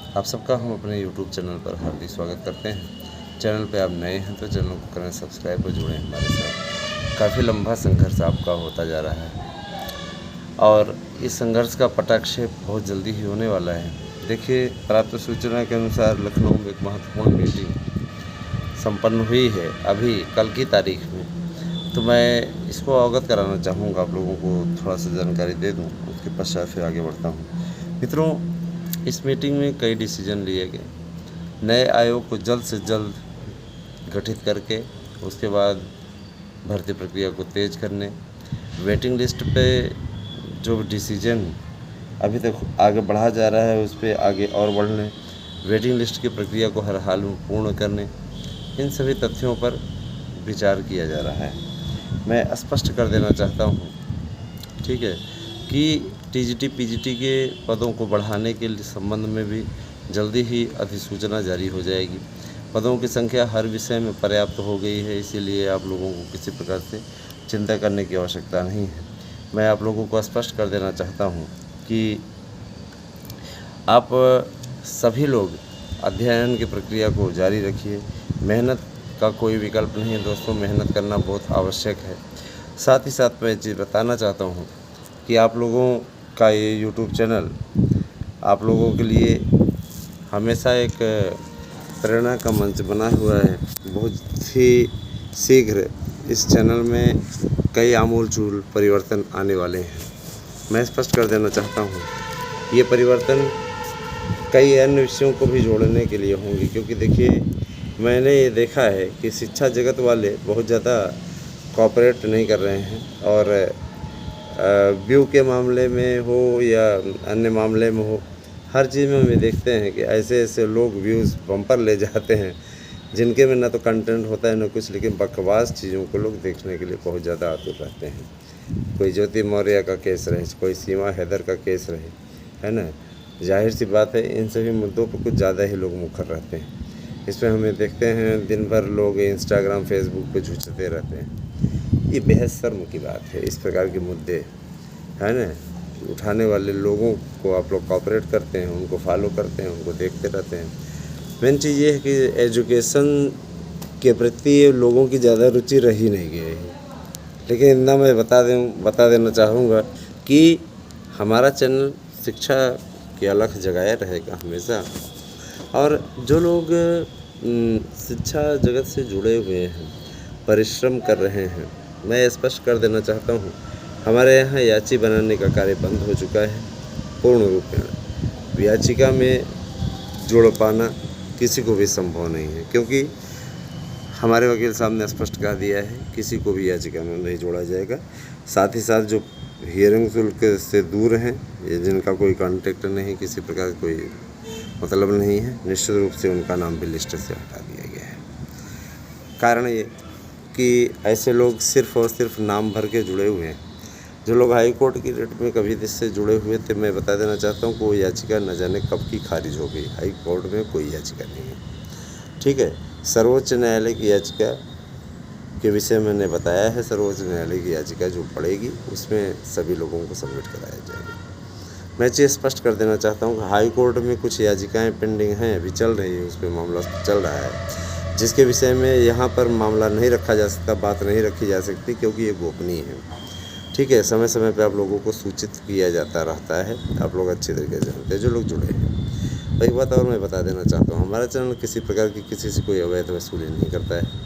आप सबका हम अपने YouTube चैनल पर हार्दिक स्वागत करते हैं। चैनल पे आप नए हैं तो चैनल को करें सब्सक्राइब और जुड़ें हमारे साथ। काफ़ी लंबा संघर्ष आपका होता जा रहा है और इस संघर्ष का पटाक्षेप बहुत जल्दी ही होने वाला है। देखिए, प्राप्त सूचना के अनुसार लखनऊ में एक महत्वपूर्ण मीटिंग संपन्न हुई है अभी कल की तारीख में। तो मैं इसको अवगत कराना चाहूँगा, आप लोगों को थोड़ा सा जानकारी दे दूँ, उसके पश्चात फिर आगे बढ़ता हूँ। मित्रों, इस मीटिंग में कई डिसीजन लिए गए। नए आयोग को जल्द से जल्द गठित करके उसके बाद भर्ती प्रक्रिया को तेज़ करने, वेटिंग लिस्ट पे जो डिसीजन अभी तक आगे बढ़ा जा रहा है उस पर आगे और बढ़ने, वेटिंग लिस्ट की प्रक्रिया को हर हाल में पूर्ण करने, इन सभी तथ्यों पर विचार किया जा रहा है। मैं स्पष्ट कर देना चाहता हूँ, ठीक है, कि टीजीटी पीजीटी के पदों को बढ़ाने के संबंध में भी जल्दी ही अधिसूचना जारी हो जाएगी। पदों की संख्या हर विषय में पर्याप्त हो गई है, इसीलिए आप लोगों को किसी प्रकार से चिंता करने की आवश्यकता नहीं है। मैं आप लोगों को स्पष्ट कर देना चाहता हूँ कि आप सभी लोग अध्ययन की प्रक्रिया को जारी रखिए। मेहनत का कोई विकल्प नहीं है दोस्तों, मेहनत करना बहुत आवश्यक है। साथ ही साथ मैं चीज़ बताना चाहता हूँ कि आप लोगों का ये YouTube चैनल आप लोगों के लिए हमेशा एक प्रेरणा का मंच बना हुआ है। बहुत ही शीघ्र इस चैनल में कई आमूल-चूल परिवर्तन आने वाले हैं। मैं स्पष्ट कर देना चाहता हूँ, ये परिवर्तन कई अन्य विषयों को भी जोड़ने के लिए होंगे, क्योंकि देखिए, मैंने ये देखा है कि शिक्षा जगत वाले बहुत ज़्यादा कोऑपरेट नहीं कर रहे हैं और व्यू के मामले में हो या अन्य मामले में हो, हर चीज़ में हम देखते हैं कि ऐसे ऐसे लोग व्यूज़ बम्पर ले जाते हैं जिनके में ना तो कंटेंट होता है ना कुछ, लेकिन बकवास चीज़ों को लोग देखने के लिए बहुत ज़्यादा आतुर रहते हैं। कोई ज्योति मौर्य का केस रहे, कोई सीमा हैदर का केस रहे, है ना, जाहिर सी बात है इन सभी मुद्दों पर कुछ ज़्यादा ही लोग मुखर रहते हैं। इसमें हमें देखते हैं दिन भर लोग इंस्टाग्राम फेसबुक पे झुकते रहते हैं। ये बेहद शर्म की बात है। इस प्रकार के मुद्दे, है ना, उठाने वाले लोगों को आप लोग कोऑपरेट करते हैं, उनको फॉलो करते हैं, उनको देखते रहते हैं। मेन चीज़ ये है कि एजुकेशन के प्रति लोगों की ज़्यादा रुचि रही नहीं गई है। लेकिन इतना मैं बता देना चाहूँगा कि हमारा चैनल शिक्षा की अलग जगह रहेगा हमेशा। और जो लोग शिक्षा जगत से जुड़े हुए हैं, परिश्रम कर रहे हैं, मैं स्पष्ट कर देना चाहता हूँ, हमारे यहाँ याची बनाने का कार्य बंद हो चुका है पूर्ण रूप में। याचिका में जोड़ पाना किसी को भी संभव नहीं है, क्योंकि हमारे वकील साहब ने स्पष्ट कह दिया है किसी को भी याचिका में नहीं जोड़ा जाएगा। साथ ही साथ जो हियरिंग शुल्क से दूर हैं, जिनका कोई कॉन्टेक्ट नहीं, किसी प्रकार कोई मतलब नहीं है, निश्चित रूप से उनका नाम भी लिस्ट से हटा दिया गया है। कारण ये कि ऐसे लोग सिर्फ़ और सिर्फ नाम भर के जुड़े हुए हैं। जो लोग हाई कोर्ट की रेट में कभी इससे जुड़े हुए थे, मैं बता देना चाहता हूँ, कोई याचिका न जाने कब की खारिज हो गई। हाई कोर्ट में कोई याचिका नहीं है, ठीक है। सर्वोच्च न्यायालय की याचिका के विषय मैंने बताया है। सर्वोच्च न्यायालय की याचिका जो पड़ेगी उसमें सभी लोगों को सबमिट कराया जाएगा। मैं चीज़ स्पष्ट कर देना चाहता हूँ कि हाई कोर्ट में कुछ याचिकाएँ पेंडिंग हैं, अभी चल रही है, उस पर मामला चल रहा है, जिसके विषय में यहाँ पर मामला नहीं रखा जा सकता, बात नहीं रखी जा सकती, क्योंकि ये गोपनीय है, ठीक है। समय समय पे आप लोगों को सूचित किया जाता रहता है, आप लोग अच्छी तरीके से जानते हैं जो लोग जुड़े हैं। और एक बात और मैं बता देना चाहता हूँ, हमारा चैनल किसी प्रकार की किसी से कोई अवैध वसूली नहीं करता है।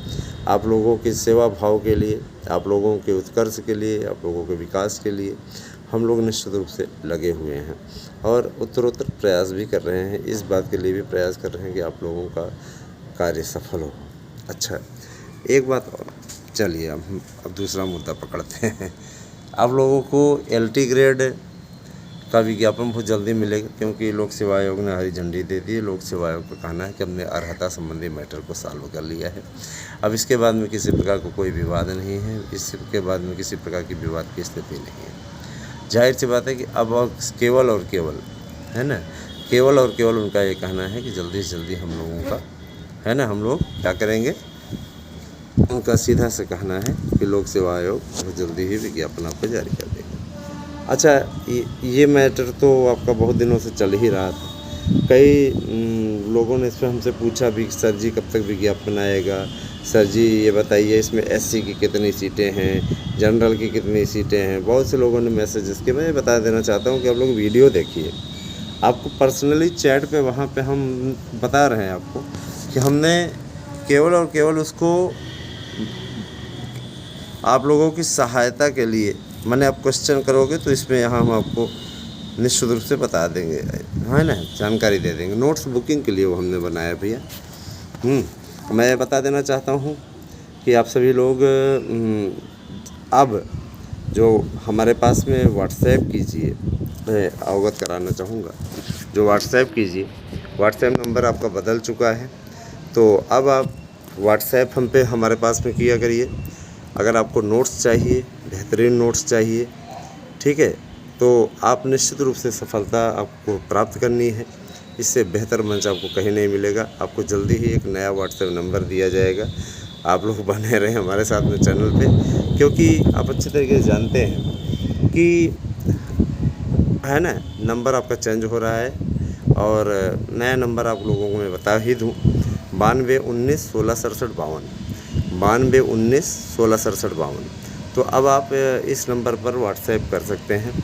आप लोगों की सेवा भाव के लिए, आप लोगों के उत्कर्ष के लिए, आप लोगों के विकास के लिए हम लोग निश्चित रूप से लगे हुए हैं और उत्तरोत्तर प्रयास भी कर रहे हैं। इस बात के लिए भी प्रयास कर रहे हैं कि आप लोगों का कार्य सफल हो। अच्छा, एक बात और, चलिए अब दूसरा मुद्दा पकड़ते हैं। आप लोगों को LT ग्रेड का विज्ञापन बहुत जल्दी मिलेगा, क्योंकि लोक सेवा आयोग ने हरी झंडी दे दी है। लोक सेवा आयोग का कहना है कि हमने अर्हता संबंधी मैटर को सॉल्व कर लिया है। अब इसके बाद में किसी प्रकार का कोई विवाद नहीं है, इसके बाद में किसी प्रकार की विवाद की स्थिति नहीं है। जाहिर सी बात है कि अब केवल और केवल, है ना, केवल और केवल उनका ये कहना है कि जल्दी से जल्दी हम लोगों का, है ना, हम लोग क्या करेंगे, उनका सीधा से कहना है कि लोक सेवा आयोग बहुत जल्दी ही विज्ञापन आपको जारी कर देगा। अच्छा, ये मैटर तो आपका बहुत दिनों से चल ही रहा था। कई लोगों ने इस पर हमसे पूछा भी कि सर जी कब तक विज्ञापन आएगा, सर जी ये बताइए इसमें एससी की कितनी सीटें हैं, जनरल की कितनी सीटें हैं। बहुत से लोगों ने मैसेजेस किए। मैं ये बता देना चाहता हूँ कि आप लोग वीडियो देखिए, आपको पर्सनली चैट पे वहाँ पे हम बता रहे हैं आपको कि हमने केवल और केवल उसको आप लोगों की सहायता के लिए, मैंने आप क्वेश्चन करोगे तो इसमें यहाँ हम आपको निश्चित रूप से बता देंगे, है ना, जानकारी दे देंगे। नोट्स बुकिंग के लिए वो हमने बनाया भैया। मैं बता देना चाहता हूँ कि आप सभी लोग अब जो हमारे पास में व्हाट्सएप कीजिए, मैं अवगत कराना चाहूँगा, जो व्हाट्सएप कीजिए, व्हाट्सएप नंबर आपका बदल चुका है। तो अब आप व्हाट्सएप हम पे हमारे पास में किया करिए। अगर आपको नोट्स चाहिए, बेहतरीन नोट्स चाहिए, ठीक है, तो आप निश्चित रूप से सफलता आपको प्राप्त करनी है। इससे बेहतर मंच आपको कहीं नहीं मिलेगा। आपको जल्दी ही एक नया व्हाट्सएप नंबर दिया जाएगा। आप लोग बने रहें हमारे साथ में चैनल पे, क्योंकि आप अच्छे तरीके से जानते हैं कि है ना, नंबर आपका चेंज हो रहा है। और नया नंबर आप लोगों को मैं बता ही दूँ, 92 19 16 67 52, 92 19 16 67 52। तो अब आप इस नंबर पर व्हाट्सएप कर सकते हैं।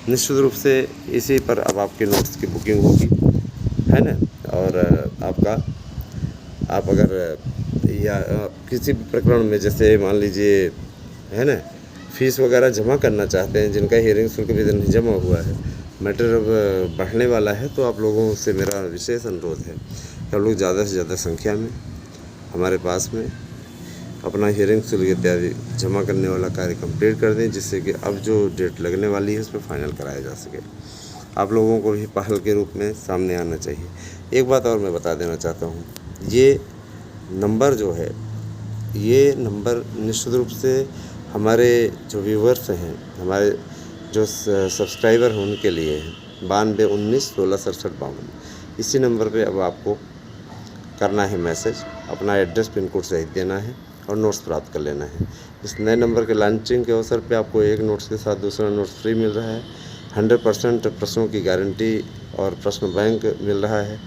निश्चित रूप से इसी पर अब आपके नोट्स की बुकिंग होगी, है ना। और आप अगर या किसी भी प्रकरण में, जैसे मान लीजिए, है ना, फीस वगैरह जमा करना चाहते हैं, जिनका हियरिंग शुल्क भी नहीं जमा हुआ है, मैटर अब बढ़ने वाला है, तो आप लोगों से मेरा विशेष अनुरोध है कि आप लोग ज़्यादा से ज़्यादा संख्या में हमारे पास में अपना हियरिंग शुल्क इत्यादि जमा करने वाला कार्य कंप्लीट कर दें, जिससे कि अब जो डेट लगने वाली है उस पर फाइनल कराया जा सके। आप लोगों को भी पहल के रूप में सामने आना चाहिए। एक बात और मैं बता देना चाहता हूँ, ये नंबर जो है, ये नंबर निश्चित रूप से हमारे जो व्यूवर्स हैं, हमारे जो सब्सक्राइबर हैं उनके लिए है। 92 19 16 67 52, इसी नंबर पे अब आपको करना है मैसेज, अपना एड्रेस पिन कोड सहित देना है और नोट्स प्राप्त कर लेना है। इस नए नंबर के लॉन्चिंग के अवसर पे आपको एक नोट्स के साथ दूसरा नोट्स फ्री मिल रहा है। 100% प्रश्नों की गारंटी और प्रश्न बैंक मिल रहा है,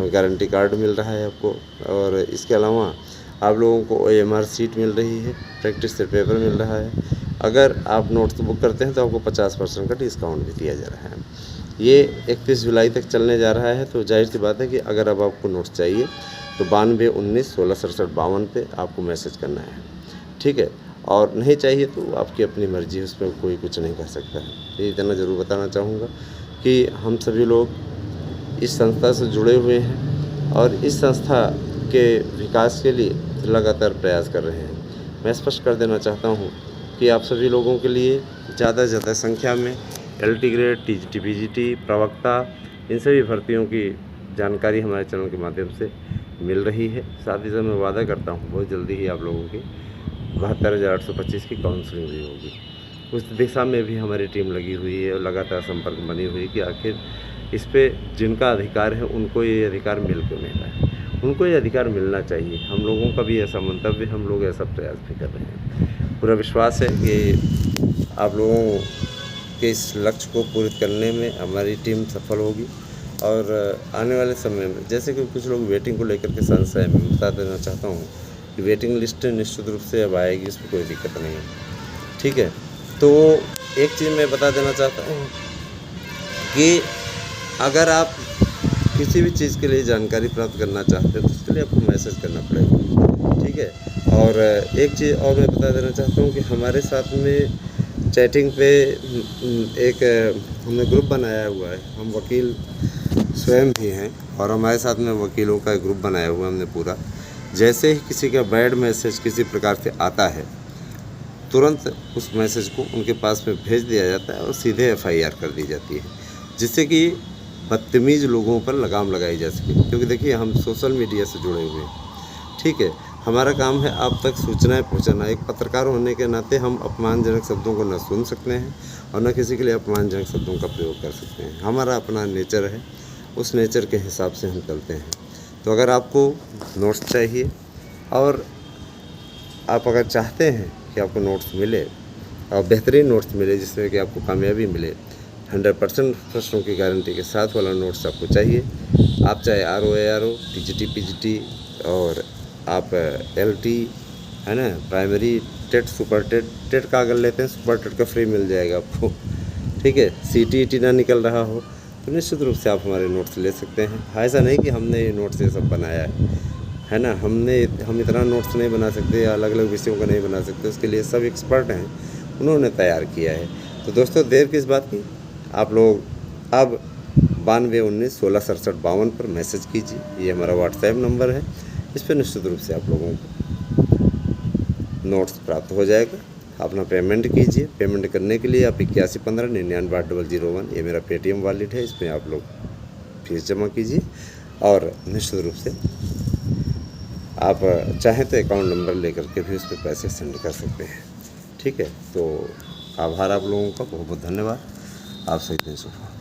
गारंटी कार्ड मिल रहा है आपको। और इसके अलावा आप लोगों को OMR सीट मिल रही है, प्रैक्टिस सेट पेपर मिल रहा है। अगर आप नोट्स बुक करते हैं तो आपको 50% का डिस्काउंट भी दिया जा रहा है। ये 31 जुलाई तक चलने जा रहा है। तो जाहिर सी बात है कि अगर अब आपको नोट्स चाहिए तो 92 19 16 67 52 पे आपको मैसेज करना है, ठीक है। और नहीं चाहिए तो आपकी अपनी मर्ज़ी है, उसमें कोई कुछ नहीं कह सकता है। ये इतना ज़रूर बताना चाहूँगा कि हम सभी लोग इस संस्था से जुड़े हुए हैं और इस संस्था के विकास के लिए लगातार प्रयास कर रहे हैं। मैं स्पष्ट कर देना चाहता हूँ कि आप सभी लोगों के लिए ज़्यादा से ज़्यादा संख्या में LT ग्रेड, TGT, PGT, प्रवक्ता, इन सभी भर्तियों की जानकारी हमारे चैनल के माध्यम से मिल रही है। साथ ही साथ मैं वादा करता हूँ बहुत जल्दी ही आप लोगों की 72,825 की काउंसलिंग भी होगी। उस दिशा में भी हमारी टीम लगी हुई है और लगातार संपर्क बनी हुई है कि आखिर इस पे जिनका अधिकार है उनको ये अधिकार मिल क्यों नहीं रहा है। उनको ये अधिकार मिलना चाहिए। हम लोगों का भी ऐसा मंतव्य, हम लोग ऐसा प्रयास भी कर रहे हैं। पूरा विश्वास है कि आप लोगों के इस लक्ष्य को पूर्ण करने में हमारी टीम सफल होगी। और आने वाले समय में, जैसे कि कुछ लोग वेटिंग को लेकर के संशय में, बता देना चाहता हूँ कि वेटिंग लिस्ट निश्चित रूप से अब आएगी, इसमें कोई दिक्कत नहीं है, ठीक है। तो एक चीज़ मैं बता देना चाहता हूँ कि अगर आप किसी भी चीज़ के लिए जानकारी प्राप्त करना चाहते हैं तो उसके लिए आपको मैसेज करना पड़ेगा, ठीक है। और एक चीज़ और मैं बता देना चाहता हूँ कि हमारे साथ में चैटिंग पे एक हमने ग्रुप बनाया हुआ है। हम वकील स्वयं भी हैं और हमारे साथ में वकीलों का ग्रुप बनाया हुआ है हमने पूरा। जैसे ही किसी का बैड मैसेज किसी प्रकार से आता है, तुरंत उस मैसेज को उनके पास में भेज दिया जाता है और सीधे FIR कर दी जाती है, जिससे कि बदतमीज़ लोगों पर लगाम लगाई जा सके। क्योंकि देखिए हम सोशल मीडिया से जुड़े हुए हैं, ठीक है। हमारा काम है आप तक सूचनाएं पहुंचाना। एक पत्रकार होने के नाते हम अपमानजनक शब्दों को न सुन सकते हैं और न किसी के लिए अपमानजनक शब्दों का प्रयोग कर सकते हैं। हमारा अपना नेचर है, उस नेचर के हिसाब से हम चलते हैं। तो अगर आपको नोट्स चाहिए और आप अगर चाहते हैं कि आपको नोट्स मिले और बेहतरीन नोट्स मिले जिसमें कि आपको कामयाबी मिले, 100% प्रश्नों की गारंटी के साथ वाला नोट्स आपको चाहिए, आप चाहे RO ARO TGT PGT और आप LT है ना, प्राइमरी टेट सुपर टेट का अगर लेते हैं सुपर टेट का फ्री मिल जाएगा आपको, ठीक है। CT ना निकल रहा हो तो निश्चित रूप से आप हमारे नोट्स ले सकते हैं। ऐसा नहीं कि हमने ये नोट्स ये सब बनाया है ना, हम इतना नोट्स नहीं बना सकते, अलग अलग विषयों का नहीं बना सकते, उसके लिए सब एक्सपर्ट हैं, उन्होंने तैयार किया है। तो दोस्तों देर किस बात की, आप लोग अब 9219166752 पर मैसेज कीजिए, ये हमारा व्हाट्सएप नंबर है, इस पर निश्चित रूप से आप लोगों को नोट्स प्राप्त हो जाएगा। अपना पेमेंट कीजिए, पेमेंट करने के लिए आप 8115998001 ये मेरा पेटीएम वॉलेट है, इसमें आप लोग फीस जमा कीजिए और निश्चित रूप से आप चाहें तो अकाउंट नंबर लेकर के भी उस पर पैसे सेंड कर सकते हैं, ठीक है। तो आभार आप लोगों का, बहुत बहुत धन्यवाद। आप सही दिन शुभ।